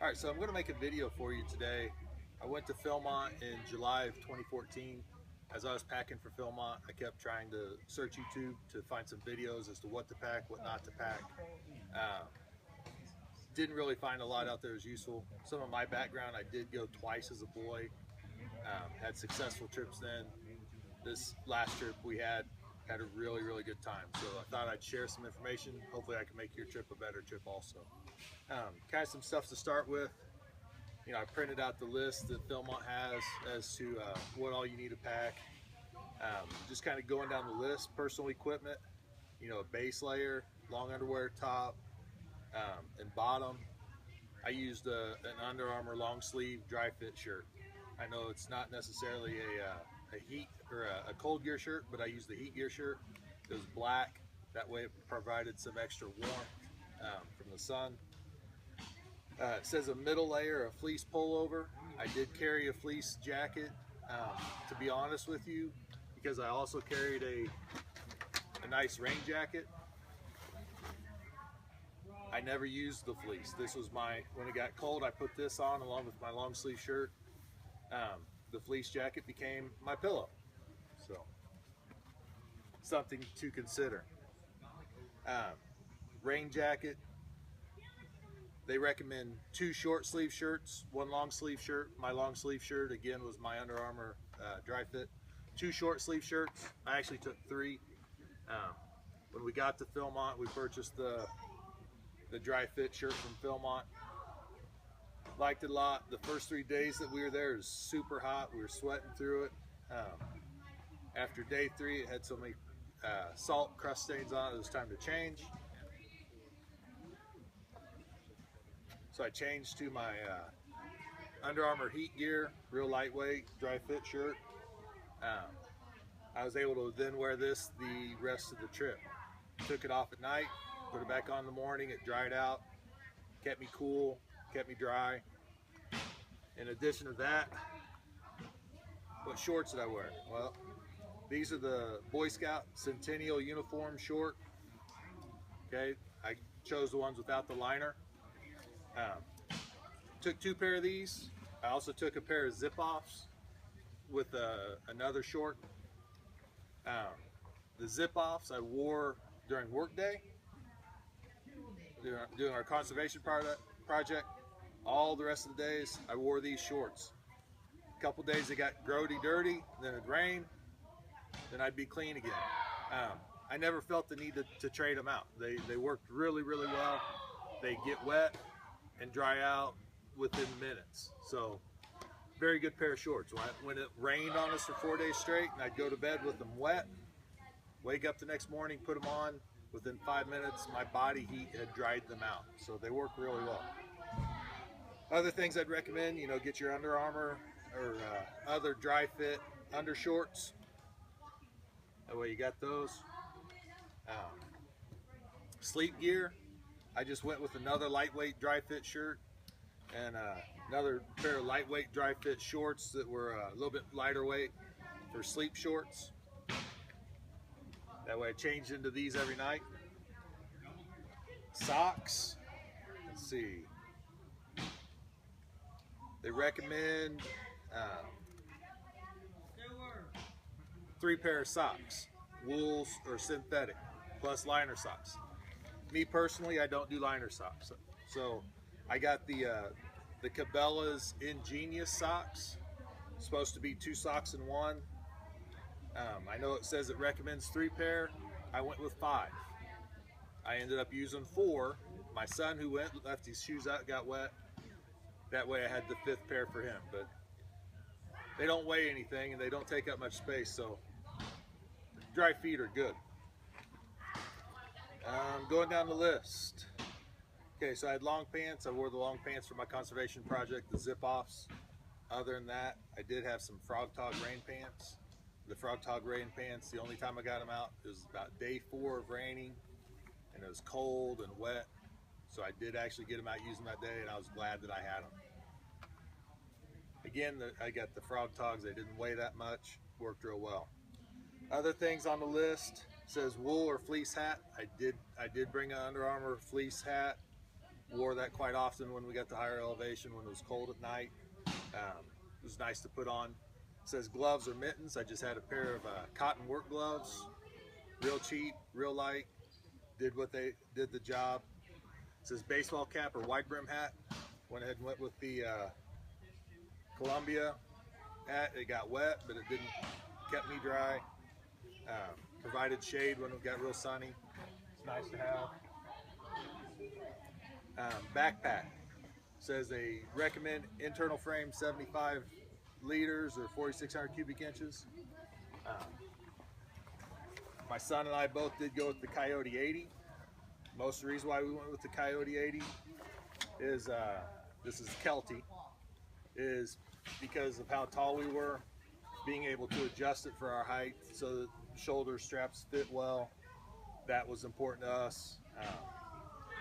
All right, so I'm going to make a video for you today. I went to Philmont in July of 2014. As I was packing for Philmont, I kept trying to search YouTube to find some videos as to what to pack, what not to pack. Didn't really find a lot out there as useful. Some of my background, I did go twice as a boy. Had successful trips then. This last trip we had a really good time. So I thought I'd share some information. Hopefully I can make your trip a better trip also. Kind of some stuff to start with. You know, I printed out the list that Philmont has as to what all you need to pack. Just kind of going down the list: personal equipment, you know, a base layer, long underwear top, and bottom. I used an Under Armour long sleeve dry fit shirt. I know it's not necessarily a heat or a cold gear shirt, but I used the heat gear shirt. It was black. That way it provided some extra warmth from the sun. It says a middle layer of fleece pullover. I did carry a fleece jacket, to be honest with you, because I also carried a nice rain jacket. I never used the fleece. This was when it got cold, I put this on along with my long sleeve shirt. The fleece jacket became my pillow. So, something to consider. Rain jacket. They recommend 2 short sleeve shirts, 1 long sleeve shirt. My long sleeve shirt, again, was my Under Armour dry fit. 2 short sleeve shirts. I actually took 3. When we got to Philmont, we purchased the dry fit shirt from Philmont. Liked it a lot. The first 3 days that we were there, it was super hot. We were sweating through it. After day 3, it had so many salt crust stains on it, it was time to change. So I changed to my Under Armour heat gear, real lightweight, dry fit shirt. I was able to then wear this the rest of the trip. Took it off at night, put it back on in the morning, it dried out, kept me cool, kept me dry. In addition to that, what shorts did I wear? Well, these are the Boy Scout Centennial Uniform short. Okay, I chose the ones without the liner. Took 2 pair of these. I also took a pair of zip-offs with another short. The zip-offs I wore during work day, doing our conservation project. All the rest of the days I wore these shorts. A couple days they got grody dirty, then it'd rain, then I'd be clean again. I never felt the need to trade them out. They worked really well. They get wet and dry out within minutes. So, very good pair of shorts. When it rained on us for 4 days straight and I'd go to bed with them wet, wake up the next morning, put them on, within 5 minutes my body heat had dried them out. So they work really well. Other things I'd recommend, you know, get your Under Armour or other dry fit undershorts. That way you got those. Sleep gear. I just went with another lightweight dry fit shirt and another pair of lightweight dry fit shorts that were a little bit lighter weight for sleep shorts. That way I changed into these every night. Socks. Let's see. They recommend 3 pair of socks, wools or synthetic, plus liner socks. Me personally, I don't do liner socks, so I got the Cabela's Ingenious socks. It's supposed to be 2 socks in 1. I know it says it recommends 3 pair. I went with 5. I ended up using 4. My son, who left his shoes out, got wet. That way I had the 5th pair for him. But they don't weigh anything and they don't take up much space, so dry feet are good. Going down the list. Okay, so I had long pants. I wore the long pants for my conservation project, the zip-offs. Other than that, I did have some Frog Tog rain pants. The Frog Tog rain pants, the only time I got them out, it was about day 4 of raining, and it was cold and wet. So I did actually get them out using that day, and I was glad that I had them. Again, I got the Frog Togs. They didn't weigh that much. Worked real well. Other things on the list says wool or fleece hat. I did bring an Under Armour fleece hat. wore that quite often when we got to higher elevation, when it was cold at night. It was nice to put on. It says gloves or mittens. I just had a pair of cotton work gloves, real cheap, real light, did the job. It says baseball cap or wide brim hat. Went ahead and went with the Columbia hat. It got wet, but it didn't, kept me dry. Provided shade when it got real sunny. It's nice to have. Backpack. Says they recommend internal frame 75 liters or 4,600 cubic inches. My son and I both did go with the Coyote 80. Most of the reason why we went with the Coyote 80 is, this is Kelty, is because of how tall we were, being able to adjust it for our height so that shoulder straps fit well. That was important to us.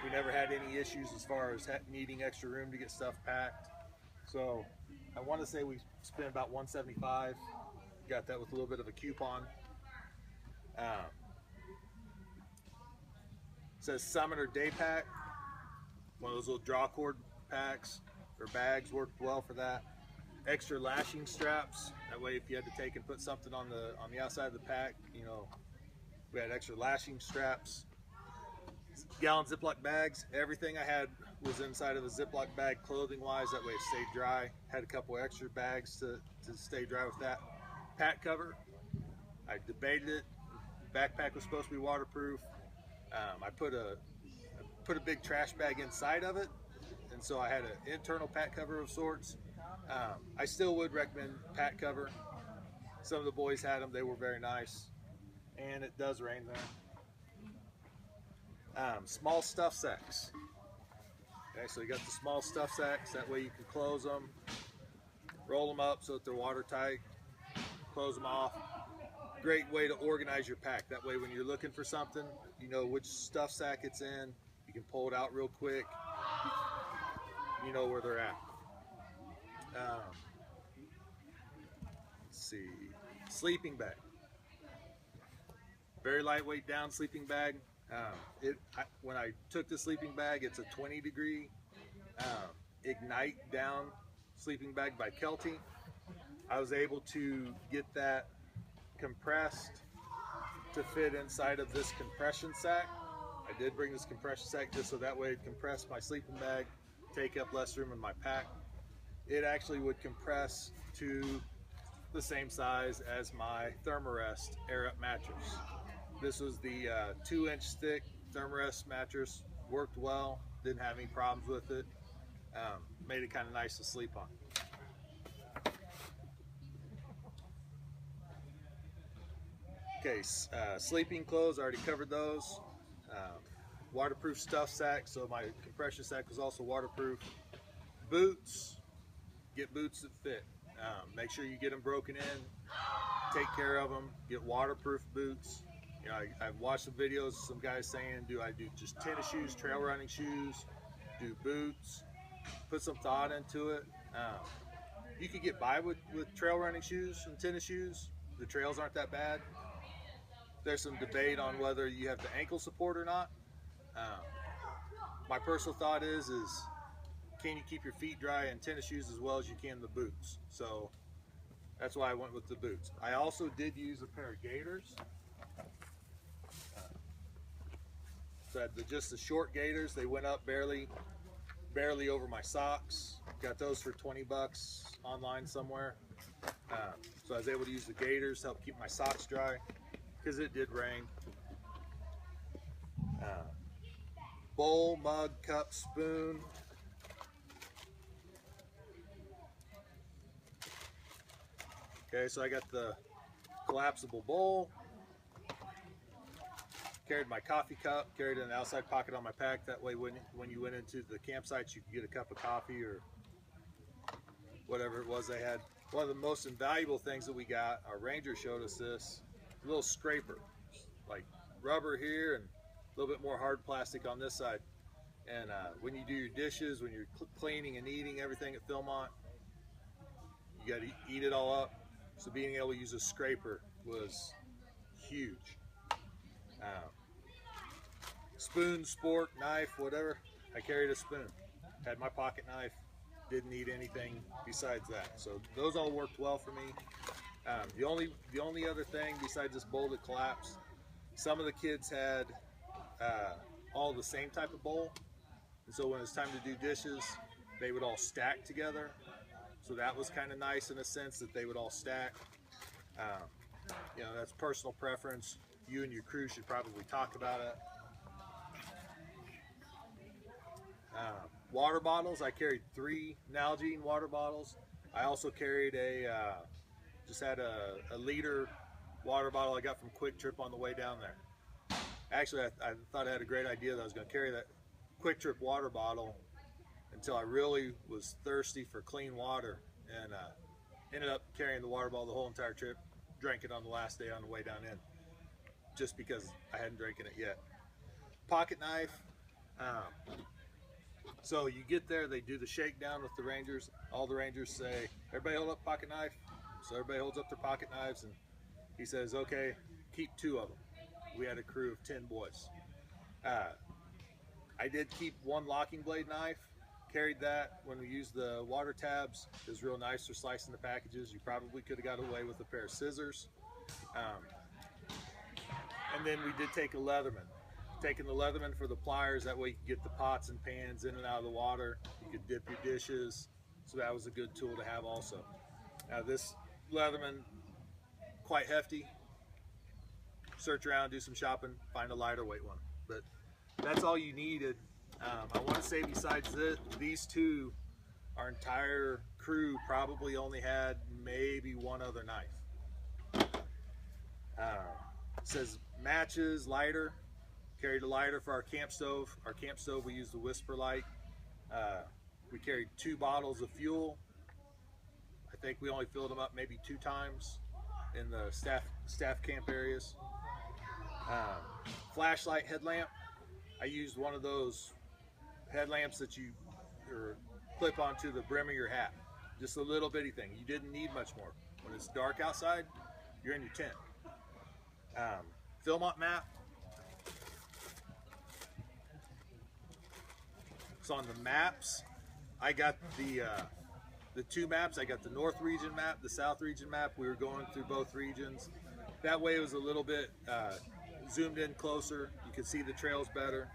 We never had any issues as far as needing extra room to get stuff packed. So I want to say we spent about $175. Got that with a little bit of a coupon. It says Summit or Day Pack. One of those little draw cord packs or bags worked well for that. Extra lashing straps. That way, if you had to take and put something on the outside of the pack, you know, we had extra lashing straps. Gallon Ziploc bags. Everything I had was inside of a Ziploc bag, clothing-wise. That way, it stayed dry. Had a couple extra bags to stay dry with that. Pack cover. I debated it. Backpack was supposed to be waterproof. I put a big trash bag inside of it, and so I had an internal pack cover of sorts. I still would recommend pack cover. Some of the boys had them. They were very nice, and it does rain there. Small stuff sacks. Okay, so you got the small stuff sacks. That way you can close them, roll them up so that they're watertight, close them off. Great way to organize your pack. That way when you're looking for something, you know which stuff sack it's in. You can pull it out real quick. You know where they're at. Let's see. Sleeping bag. Very lightweight down sleeping bag. When I took the sleeping bag, it's a 20-degree Ignite down sleeping bag by Kelty. I was able to get that compressed to fit inside of this compression sack. I did bring this compression sack just so that way it compressed my sleeping bag, take up less room in my pack. It actually would compress to the same size as my Thermarest Air Up mattress. This was the 2-inch thick Thermarest mattress. Worked well, didn't have any problems with it. Made it kind of nice to sleep on. Okay, sleeping clothes, I already covered those. Waterproof stuff sack, so my compression sack was also waterproof. Boots, get boots that fit. Make sure you get them broken in, take care of them, get waterproof boots. You know, I've watched some videos, some guys saying, do I do just tennis shoes, trail running shoes, do boots, put some thought into it. You could get by with trail running shoes and tennis shoes. The trails aren't that bad. There's some debate on whether you have the ankle support or not. My personal thought is can you keep your feet dry in tennis shoes as well as you can the boots? So that's why I went with the boots. I also did use a pair of gaiters. So I had just the short gaiters. They went up barely over my socks. Got those for 20 bucks online somewhere. So I was able to use the gaiters to help keep my socks dry because it did rain. Bowl, mug, cup, spoon. Okay, so I got the collapsible bowl. Carried my coffee cup, carried it in the outside pocket on my pack. That way when you went into the campsites, you could get a cup of coffee or whatever it was they had. One of the most invaluable things that we got, our ranger showed us this, a little scraper. Like rubber here and a little bit more hard plastic on this side. And when you do your dishes, when you're cleaning and eating everything at Philmont, you got to eat it all up. So being able to use a scraper was huge. Spoon, spork, knife, whatever. I carried a spoon, had my pocket knife, didn't need anything besides that. So those all worked well for me. The only other thing besides this bowl that collapsed, some of the kids had all the same type of bowl, and so when it's time to do dishes, they would all stack together. So that was kind of nice in a sense that they would all stack. You know, that's personal preference. You and your crew should probably talk about it. Water bottles, I carried 3 Nalgene water bottles. I also carried just had a liter water bottle I got from Quick Trip on the way down there. Actually, I thought I had a great idea that I was going to carry that Quick Trip water bottle until I really was thirsty for clean water, and ended up carrying the water bottle the whole entire trip. Drank it on the last day on the way down in, just because I hadn't drinking it yet. Pocket knife. So you get there, they do the shakedown with the Rangers. All the Rangers say, everybody hold up pocket knife. So everybody holds up their pocket knives, and he says, okay, keep 2 of them. We had a crew of 10 boys. I did keep 1 locking blade knife, carried that when we used the water tabs. It was real nice for slicing the packages. You probably could have got away with a pair of scissors. And then we did take a Leatherman. Taking the Leatherman for the pliers, that way you could get the pots and pans in and out of the water. You could dip your dishes, so that was a good tool to have also. Now this Leatherman, quite hefty. Search around, do some shopping, find a lighter weight one. But that's all you needed. I want to say besides these 2, our entire crew probably only had maybe 1 other knife. It says matches, lighter. Carried a lighter for our camp stove. Our camp stove, we used the Whisper light. We carried 2 bottles of fuel. I think we only filled them up maybe 2 times in the staff camp areas. Flashlight headlamp. I used one of those headlamps that you clip onto the brim of your hat. Just a little bitty thing. You didn't need much more. When it's dark outside, you're in your tent. Philmont map. So on the maps, I got the 2 maps. I got the North region map, the South region map. We were going through both regions. That way it was a little bit zoomed in closer. You could see the trails better.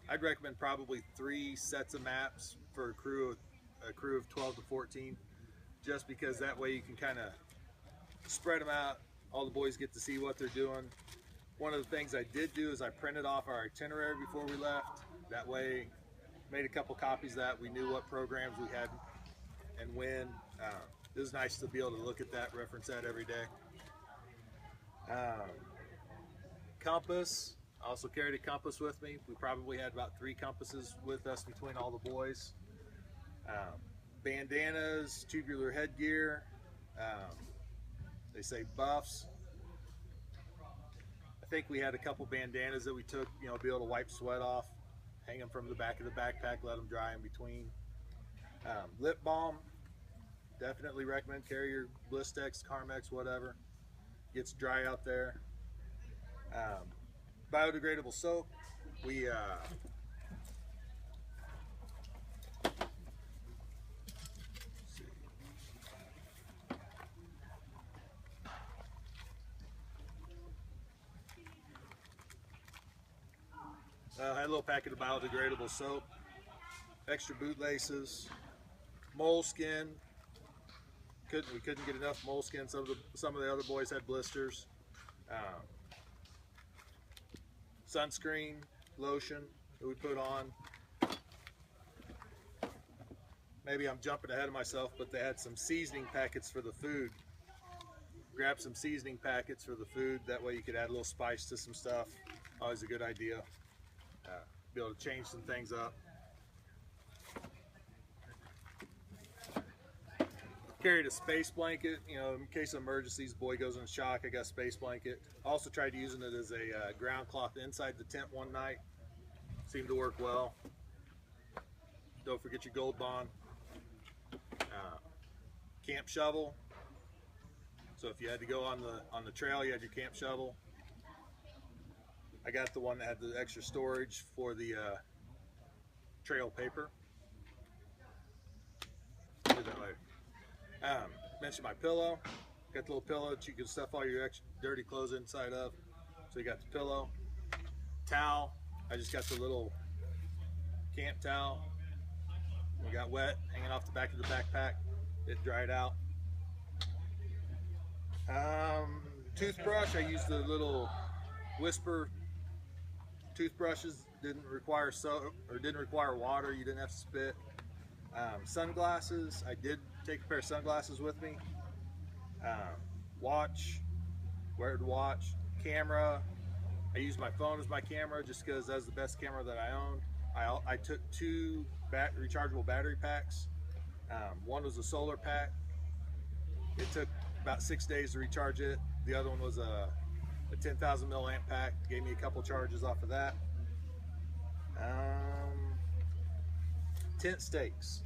I'd recommend probably 3 sets of maps for a crew of 12 to 14, just because that way you can kind of spread them out. All the boys get to see what they're doing. One of the things I did do is I printed off our itinerary before we left. That way, made a couple copies of that. We knew what programs we had and when. It was nice to be able to look at that, reference that every day. Compass. I also carried a compass with me. We probably had about 3 compasses with us between all the boys. Bandanas, tubular headgear. They say buffs. I think we had a couple bandanas that we took, you know, be able to wipe sweat off, hang them from the back of the backpack, let them dry in between. Lip balm, definitely recommend carry your Blistex, Carmex, whatever. Gets dry out there. Biodegradable soap. We had a little packet of biodegradable soap, extra boot laces, moleskin. We couldn't get enough moleskin. Some of the other boys had blisters. Sunscreen, lotion that we put on. Maybe I'm jumping ahead of myself, but they had some seasoning packets for the food. Grab some seasoning packets for the food. That way you could add a little spice to some stuff. Always a good idea. Be able to change some things up. Carried a space blanket, you know, in case of emergencies, boy goes in shock. I got a space blanket. Also tried using it as a ground cloth inside the tent one night. Seemed to work well. Don't forget your Gold Bond. Camp shovel. So if you had to go on the trail, you had your camp shovel. I got the one that had the extra storage for the trail paper. Do that later. Mentioned my pillow. Got the little pillow that you can stuff all your extra dirty clothes inside of. So you got the pillow. Towel. I just got the little camp towel. We got wet hanging off the back of the backpack. It dried out. Toothbrush. I used the little Whisper toothbrushes. Didn't require soap or didn't require water. You didn't have to spit. Sunglasses. I did take a pair of sunglasses with me. Watch. Wear the watch. Camera. I used my phone as my camera just because that's the best camera that I owned. I took 2 rechargeable battery packs. One was a solar pack. It took about 6 days to recharge it. The other one was a 10,000 milliamp pack. Gave me a couple charges off of that. Tent stakes.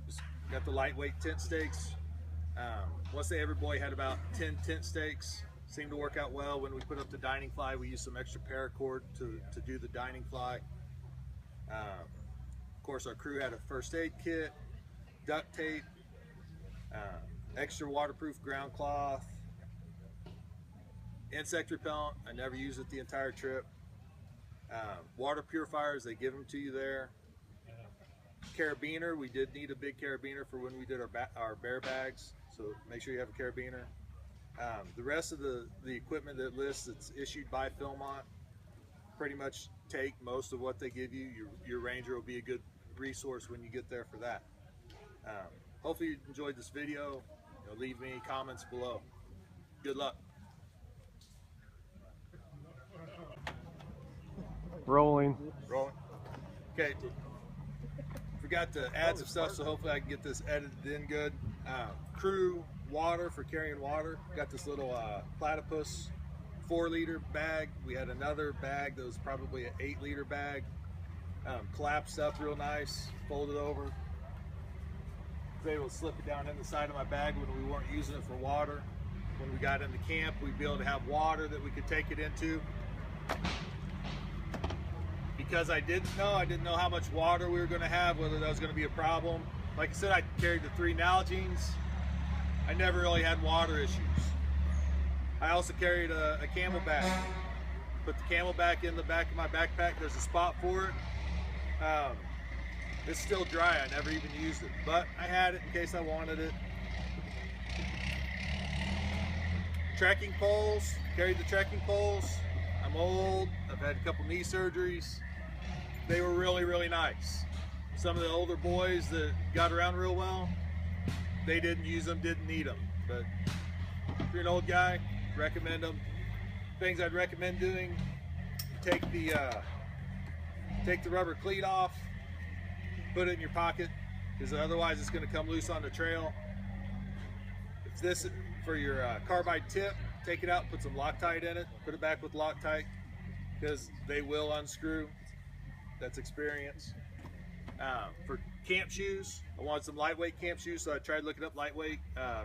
Just got the lightweight tent stakes. Once every boy had about 10 tent stakes. Seemed to work out well. When we put up the dining fly, we used some extra paracord to do the dining fly. Of course, our crew had a first aid kit, duct tape, extra waterproof ground cloth, insect repellent. I never used it the entire trip. Water purifiers, they give them to you there. Carabiner, we did need a big carabiner for when we did our bear bags, so make sure you have a carabiner. The rest of the equipment that lists it's issued by Philmont, pretty much take most of what they give you. Your ranger will be a good resource when you get there for that. Hopefully you enjoyed this video. Leave me comments below. Good luck. Rolling. Okay. Forgot to add some stuff, so hopefully I can get this edited in good. Crew water for carrying water. Got this little platypus 4-liter bag. We had another bag that was probably an 8-liter bag. Collapsed up real nice, folded over. Was able to slip it down in the side of my bag when we weren't using it for water. When we got into camp, we'd be able to have water that we could take it into. Because I didn't know how much water we were going to have, whether that was going to be a problem. Like I said, I carried the 3 Nalgene's. I never really had water issues. I also carried a Camelback. Put the Camelback in the back of my backpack. There's a spot for it. It's still dry. I never even used it, but I had it in case I wanted it. Trekking poles. Carried the trekking poles. I'm old. I've had a couple knee surgeries. They were really, really nice. Some of the older boys that got around real well, they didn't use them, didn't need them. But if you're an old guy, recommend them. Things I'd recommend doing: take the rubber cleat off, put it in your pocket, because otherwise it's going to come loose on the trail. If this for your carbide tip, take it out, put some Loctite in it, put it back with Loctite, because they will unscrew. That's experience. For camp shoes, I wanted some lightweight camp shoes, so I tried looking up lightweight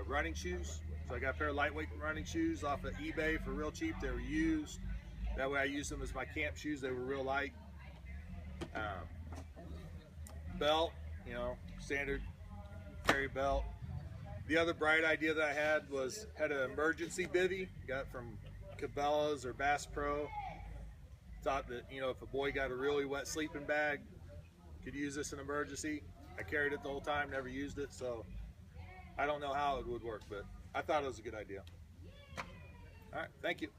running shoes. So I got a pair of lightweight running shoes off of eBay for real cheap. They were used. That way I used them as my camp shoes. They were real light. Belt, standard carry belt. The other bright idea that I had had an emergency bivvy. Got from Cabela's or Bass Pro. Thought that, if a boy got a really wet sleeping bag, could use this in emergency. I carried it the whole time, never used it, so I don't know how it would work, but I thought it was a good idea. All right, thank you.